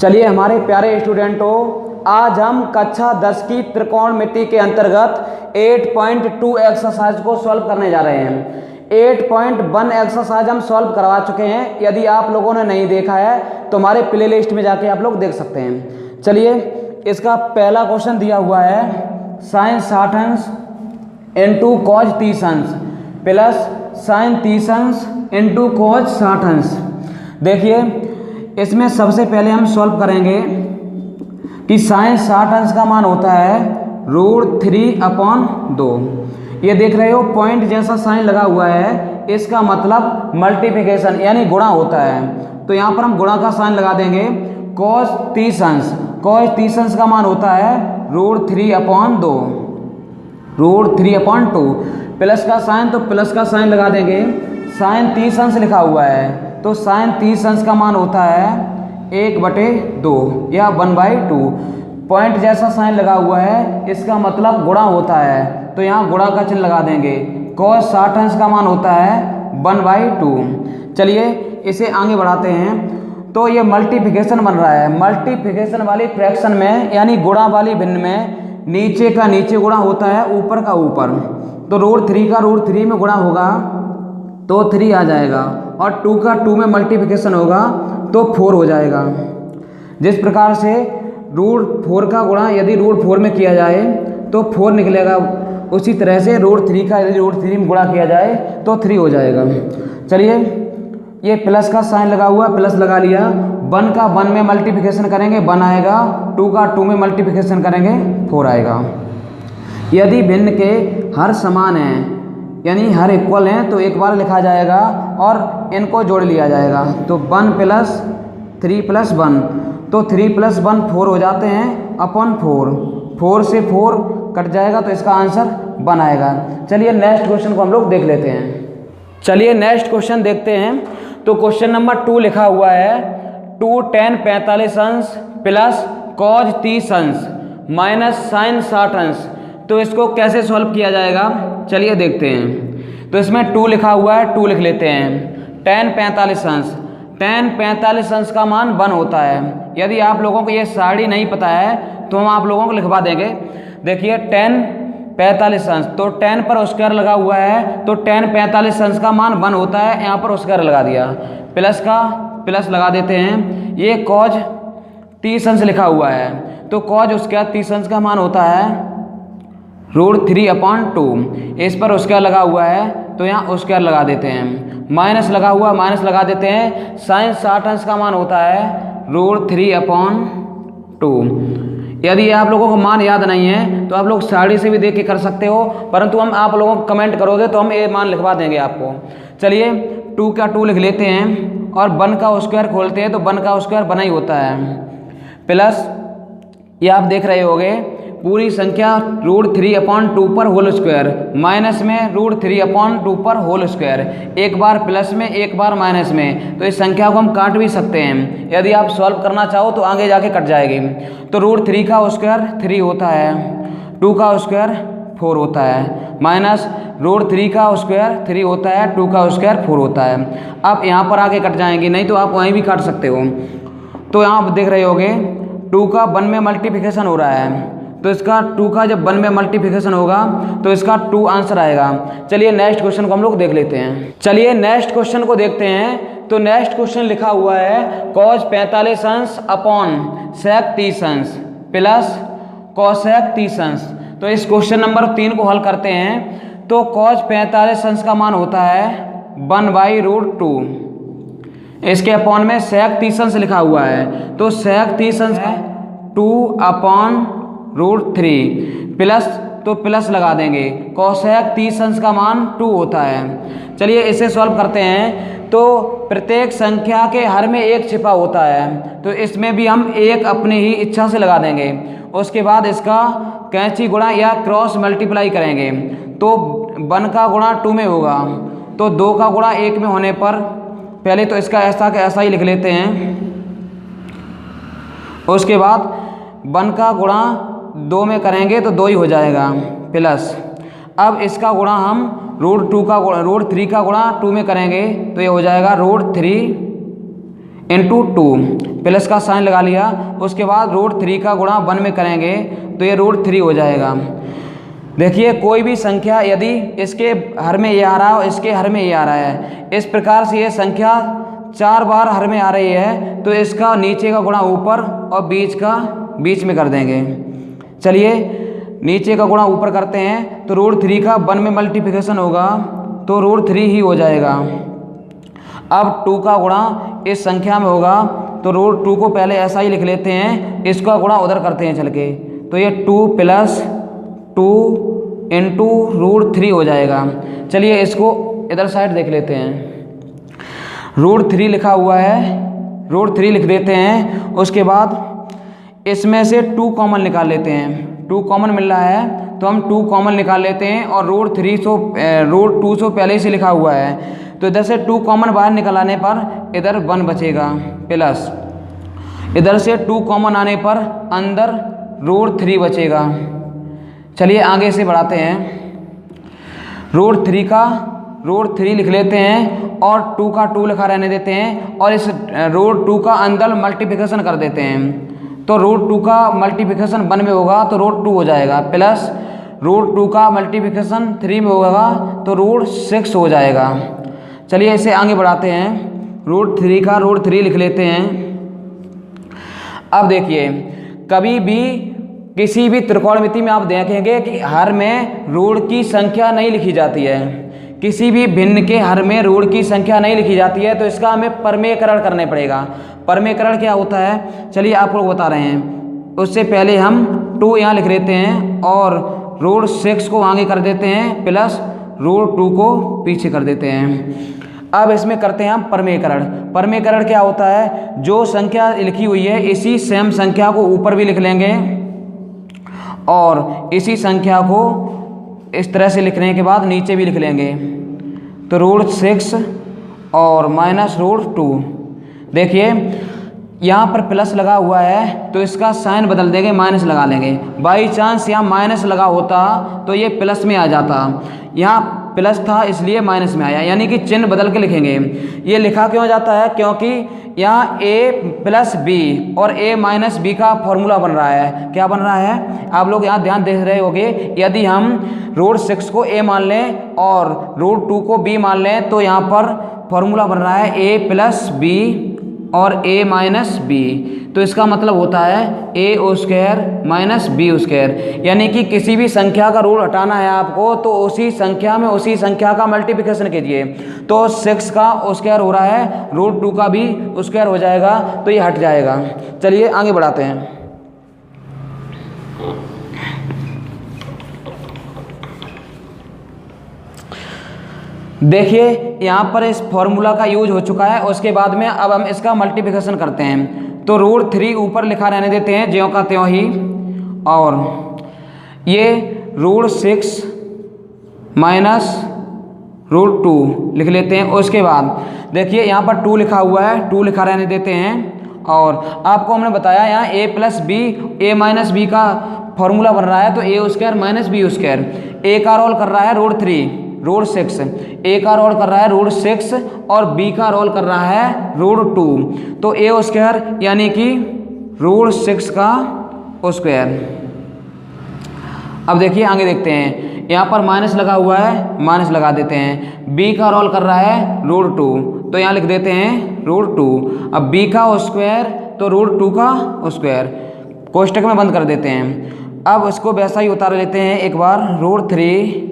चलिए हमारे प्यारे स्टूडेंटों, आज हम कक्षा 10 की त्रिकोणमिति के अंतर्गत 8.2 एक्सरसाइज को सॉल्व करने जा रहे हैं। 8.1 एक्सरसाइज हम सॉल्व करवा चुके हैं। यदि आप लोगों ने नहीं देखा है तो हमारे प्लेलिस्ट में जाके आप लोग देख सकते हैं। चलिए, इसका पहला क्वेश्चन दिया हुआ है sin 60 अंश इंटू कॉज 30 अंश प्लस sin 30 अंश इंटू कॉज 60 अंश। देखिए, इसमें सबसे पहले हम सॉल्व करेंगे कि sin 60 अंश का मान होता है √3/2। ये देख रहे हो पॉइंट जैसा साइन लगा हुआ है, इसका मतलब मल्टीप्लिकेशन यानी गुणा होता है। तो यहाँ पर हम गुणा का साइन लगा देंगे। cos 30 अंश, cos 30 अंश का मान होता है √3/2, √3/2। प्लस का साइन, तो प्लस का साइन लगा देंगे। sin 30 अंश लिखा हुआ है तो sin 30 अंश का मान होता है 1/2 या 1/2। पॉइंट जैसा साइन लगा हुआ है, इसका मतलब गुणा होता है, तो यहाँ गुणा का चिन्ह लगा देंगे। cos 60 अंश का मान होता है 1/2। चलिए इसे आगे बढ़ाते हैं। तो ये मल्टीप्लिकेशन बन रहा है। मल्टीप्लिकेशन वाली फ्रैक्शन में यानी गुणा वाली भिन्न में नीचे का नीचे गुणा होता है, ऊपर का ऊपर। तो √3 का √3 में गुणा होगा तो 3 आ जाएगा, और 2 का 2 में मल्टीप्लिकेशन होगा तो 4 हो जाएगा। जिस प्रकार से √4 का गुणा यदि √4 में किया जाए तो 4 निकलेगा, उसी तरह से √3 का यदि √3 में गुणा किया जाए तो 3 हो जाएगा। चलिए, ये प्लस का साइन लगा हुआ, प्लस लगा लिया। 1 का 1 में मल्टीप्लिकेशन करेंगे 1 आएगा, 2 का 2 में मल्टीप्लिकेशन करेंगे 4 आएगा। यदि भिन्न के हर समान हैं यानी हर इक्वल हैं तो एक बार लिखा जाएगा और इनको जोड़ लिया जाएगा। तो 1 + 3 + 1, तो 3 + 1 4 हो जाते हैं अपॉन 4। 4 से 4 कट जाएगा तो इसका आंसर 1 आएगा। चलिए नेक्स्ट क्वेश्चन को हम लोग देख लेते हैं। चलिए नेक्स्ट क्वेश्चन देखते हैं। तो क्वेश्चन नंबर 2 लिखा हुआ है 2 tan 45 अंश प्लस cos 30 अंश माइनस sin 60 अंश। तो इसको कैसे सॉल्व किया जाएगा, चलिए देखते हैं। तो इसमें 2 लिखा हुआ है, 2 लिख लेते हैं। tan 45 अंश, tan 45 अंश का मान 1 होता है। यदि आप लोगों को ये साड़ी नहीं पता है तो हम आप लोगों को लिखवा देंगे। देखिए tan 45 अंश, तो tan पर स्क्वायर लगा हुआ है, तो tan 45 अंश का मान 1 होता है। यहाँ पर स्क्वायर लगा दिया, प्लस का प्लस लगा देते हैं। ये cos 30 अंश लिखा हुआ है, तो cos स्क्वायर 30 अंश का मान होता है √3/2। इस पर स्क्वायर लगा हुआ है तो यहाँ स्क्वायर लगा देते हैं। माइनस लगा हुआ, माइनस लगा देते हैं। sin 60 अंश का मान होता है √3/2। यदि आप लोगों को मान याद नहीं है तो आप लोग साड़ी से भी देख के कर सकते हो, परंतु हम आप लोगों को कमेंट करोगे तो हम ये मान लिखवा देंगे आपको। चलिए 2 का 2 लिख लेते हैं और 1 का स्क्वायर खोलते हैं तो 1 का स्क्वायर 1 ही होता है। प्लस ये आप देख रहे होगे पूरी संख्या √3/2 पर होल स्क्वायर, माइनस में √3/2 पर होल स्क्वायर। एक बार प्लस में एक बार माइनस में, तो इस संख्या को हम काट भी सकते हैं। यदि आप सॉल्व करना चाहो तो आगे जाके कट जाएगी। तो √3 का स्क्वायर 3 होता है, 2 का स्क्वायर 4 होता है, माइनस √3 का स्क्वायर 3 होता है, 2 का स्क्वायर 4 होता है। अब यहाँ पर आगे कट जाएंगे, नहीं तो आप वहीं भी काट सकते हो। तो यहाँ आप देख रहे होगे 2 का 1 में मल्टीप्लिकेशन हो रहा है, तो इसका 2 का जब 1 में मल्टीप्लिकेशन होगा तो इसका 2 आंसर आएगा। चलिए नेक्स्ट क्वेश्चन को हम लोग देख लेते हैं। चलिए नेक्स्ट क्वेश्चन को देखते हैं। तो नेक्स्ट क्वेश्चन लिखा हुआ है cos 45 अंश अपॉन sec 30 अंश प्लस cosec 30 अंश। तो इस क्वेश्चन नंबर 3 को हल करते हैं। तो cos 45 अंश का मान होता है 1/√2। इसके अपॉन में sec 30 अंश लिखा हुआ है, तो sec 30 अंश है 2/√3 प्लस, तो प्लस लगा देंगे। cosec 30 अंश का मान 2 होता है। चलिए इसे सॉल्व करते हैं। तो प्रत्येक संख्या के हर में 1 छिपा होता है, तो इसमें भी हम 1 अपनी ही इच्छा से लगा देंगे। उसके बाद इसका कैंची गुणा या क्रॉस मल्टीप्लाई करेंगे, तो 1 का गुणा 2 में होगा, तो 2 का गुणा 1 में होने पर पहले तो इसका ऐसा का ऐसा ही लिख लेते हैं। उसके बाद 1 का गुणा 2 में करेंगे तो 2 ही हो जाएगा, प्लस अब इसका गुणा हम √3 का गुणा 2 में करेंगे तो ये हो जाएगा √3 इंटू टू, प्लस का साइन लगा लिया, उसके बाद रूट 3 का गुणा 1 में करेंगे तो ये रूट 3 हो जाएगा। देखिए कोई भी संख्या यदि इसके हर में ये आ रहा है और इसके हर में ये आ रहा है, इस प्रकार से ये संख्या 4 बार हर में आ रही है तो इसका नीचे का गुणा ऊपर और बीच में कर देंगे। चलिए नीचे का गुणा ऊपर करते हैं तो रूट 3 का 1 में मल्टीप्लिकेशन होगा तो रूट 3 ही हो जाएगा। अब 2 का गुणा इस संख्या में होगा तो रूट 2 को पहले ऐसा ही लिख लेते हैं, इसका गुणा उधर करते हैं चल के, तो ये 2 + 2 इंटू रूट 3 हो जाएगा। चलिए इसको इधर साइड देख लेते हैं। रूट 3 लिखा हुआ है, रूट 3 लिख देते हैं, उसके बाद इसमें से 2 कॉमन निकाल लेते हैं। 2 कॉमन मिल रहा है तो हम 2 कॉमन निकाल लेते हैं और रूट 200 पहले से लिखा हुआ है तो इधर से 2 कॉमन बाहर निकालने पर इधर 1 बचेगा, प्लस इधर से 2 कॉमन आने पर अंदर रूट 3 बचेगा। चलिए आगे से बढ़ाते हैं। रूट 3 लिख लेते हैं और 2 का 2 लिखा रहने देते हैं और इस रूट 2 का अंदर मल्टीप्लिकेशन कर देते हैं तो रूट 2 का मल्टीप्लिकेशन 1 में होगा तो रूट 2 हो जाएगा, प्लस रूट 2 का मल्टीप्लिकेशन 3 में होगा तो रूट 6 हो जाएगा। चलिए इसे आगे बढ़ाते हैं। रूट 3 का रूट 3 लिख लेते हैं। अब देखिए कभी भी किसी भी त्रिकोणमिति में आप देखेंगे कि हर में रूट की संख्या नहीं लिखी जाती है, किसी भी भिन्न के हर में रूट की संख्या नहीं लिखी जाती है तो इसका हमें परमेयकरण करने पड़ेगा। परमेयकरण क्या होता है चलिए आपको बता रहे हैं। उससे पहले हम 2 यहाँ लिख लेते हैं और रूट 6 को आगे कर देते हैं, प्लस रूट 2 को पीछे कर देते हैं। अब इसमें करते हैं हम परमेयकरण। परमेयकरण क्या होता है, जो संख्या लिखी हुई है इसी सेम संख्या को ऊपर भी लिख लेंगे और इसी संख्या को इस तरह से लिखने के बाद नीचे भी लिख लेंगे तो रूट 6 और माइनस रूट 2। देखिए यहाँ पर प्लस लगा हुआ है तो इसका साइन बदल देंगे, माइनस लगा लेंगे। बाई चांस यहाँ माइनस लगा होता तो ये प्लस में आ जाता, यहाँ प्लस था इसलिए माइनस में आया, यानी कि चिन्ह बदल के लिखेंगे। ये लिखा क्यों जाता है, क्योंकि यहाँ a + b और a - b का फॉर्मूला बन रहा है। क्या बन रहा है आप लोग यहाँ ध्यान दे रहे होंगे। यदि हम रूट 6 को a मान लें और रूट 2 को b मान लें तो यहाँ पर फॉर्मूला बन रहा है a + b और a - b, तो इसका मतलब होता है a² - b²। यानी कि किसी भी संख्या का रूट हटाना है आपको तो उसी संख्या में उसी संख्या का मल्टीप्लिकेशन कीजिए। तो 6 का स्क्वायर हो रहा है, रूट 2 का भी स्क्वायर हो जाएगा तो ये हट जाएगा। चलिए आगे बढ़ाते हैं। देखिए यहाँ पर इस फॉर्मूला का यूज हो चुका है, उसके बाद में अब हम इसका मल्टीप्लिकेशन करते हैं तो रूट 3 ऊपर लिखा रहने देते हैं ज्यों का त्यों ही, और ये रूट 6 माइनस रूट 2 लिख लेते हैं। उसके बाद देखिए यहाँ पर 2 लिखा हुआ है, 2 लिखा रहने देते हैं और आपको हमने बताया यहाँ a + b a - b का फॉर्मूला बन रहा है तो a² - b²। a का रोल कर रहा है रूट 3 रूट 6, a का रोल कर रहा है रूट 6 और b का रोल कर रहा है रूट 2, तो a² यानी कि रूट 6 का स्क्वायर। अब देखिए आगे देखते हैं, यहाँ पर माइनस लगा हुआ है, माइनस लगा देते हैं। b का रोल कर रहा है रूट 2 तो यहाँ लिख देते हैं रूट 2। अब b का स्क्वायर तो रूट 2 का स्क्वायर, कोष्टक में बंद कर देते हैं। अब इसको वैसा ही उतार लेते हैं एक बार, रूट 3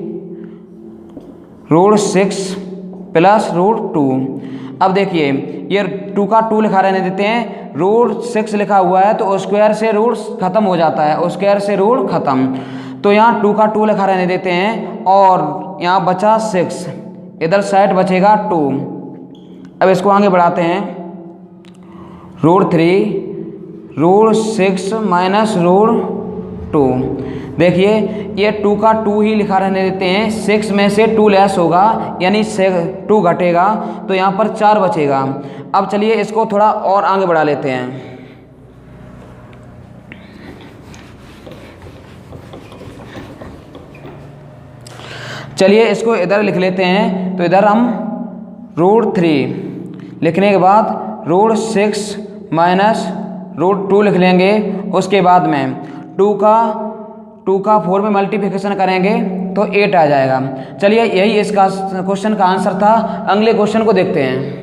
रूट 6 प्लस रूट 2। अब देखिए ये 2 का 2 लिखा रहने देते हैं, रूट 6 लिखा हुआ है तो स्क्वायर से रूट खत्म हो जाता है, स्क्वायर से रूट खत्म, तो यहाँ 2 का 2 लिखा रहने देते हैं और यहाँ बचा 6, इधर साइड बचेगा 2। अब इसको आगे बढ़ाते हैं। Root 3 root 6 minus root 2। देखिए ये 2 का 2 ही लिखा रहने देते हैं, 6 में से 2 लेस होगा यानी 2 घटेगा तो यहाँ पर 4 बचेगा। अब चलिए इसको थोड़ा और आगे बढ़ा लेते हैं। चलिए इसको इधर लिख लेते हैं तो इधर हम रूट 3 लिखने के बाद रूट 6 माइनस रूट 2 लिख लेंगे। उसके बाद में 2 का 4 में मल्टीप्लिकेशन करेंगे तो 8 आ जाएगा। चलिए यही इसका क्वेश्चन का आंसर था। अगले क्वेश्चन को देखते हैं।